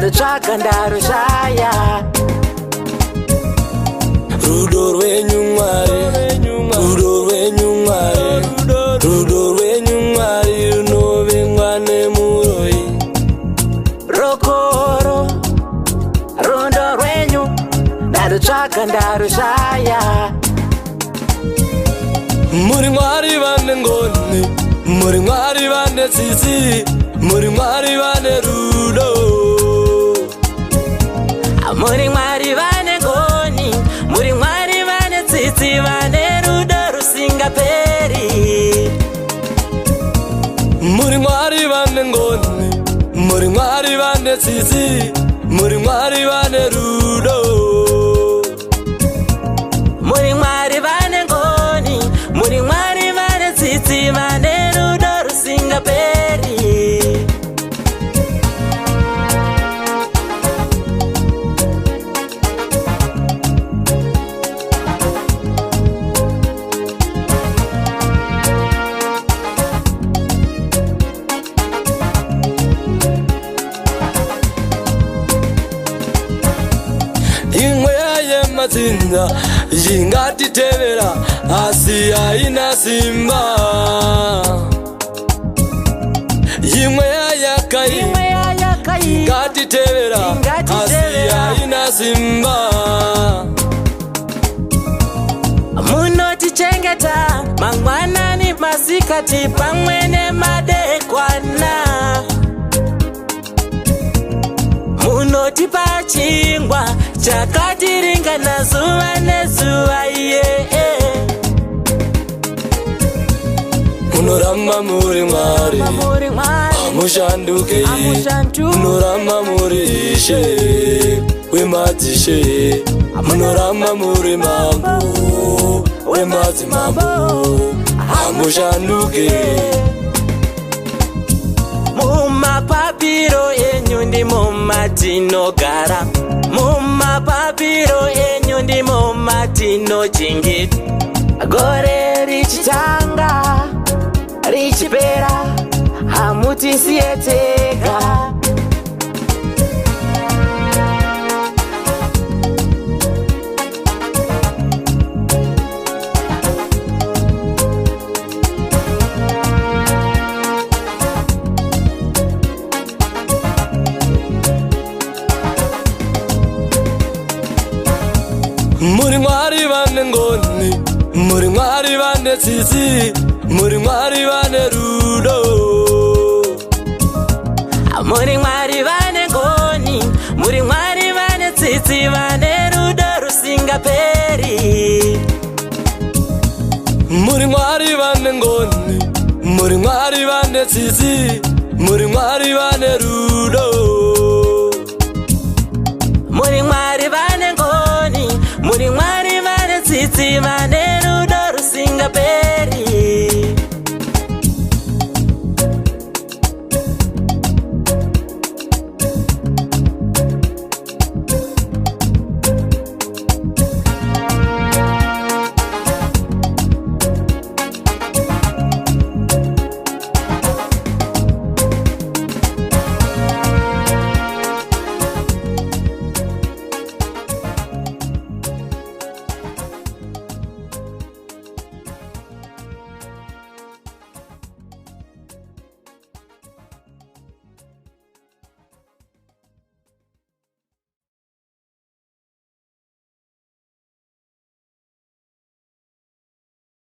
ndarutsvaka ndarushaya. Rudo rwenyu Mwari, rudo rwenyu Mwari, rudo rwenyu Mwari runovengwa nemuroyi. Rokoro rudo rwenyu ndarutsvaka ndarushaya. Muri Mwari vane ngoni, muri Mwari vane tsitsi, muri Mwari vane rudo. Muri Mwari vane ngoni, muri Mwari vane tsitsi, vane rudo rusingaperi. Muri Mwari vane ngoni, muri Mwari vane tsitsi, muri Mwari vane rudo. Muri Mwari vane ngoni, muri Mwari vane tsitsi, vane rudo rusingaperi. Imweya yematsinza ingatitevera asi haina simba. Imweya yakai ingatitevera asi haina simba. Munotichengeta mangwanani masikati pamwe nemadekwana. Munotipa chingwa chakatiringana zuva nezuva iye. Munoramba muri Mwari, amushanduke. Munoramba muri Ishe wemadzishe. Munoramba muri Mambo wemadzimambo, amushanduke. Mumapapiro enyu ndimo matinogara, mumapapiro enyu ndimo matinojingita. Gore richitanga richipera, hamutisiye tega. Muri Mwari vane ngoni, muri Mwari vane tsitsi, muri Mwari vane rudo. Muri Mwari vane ngoni, muri Mwari vane tsitsi, vane rudo rusingaperi. Muri Mwari vane ngoni, muri Mwari vane tsitsi,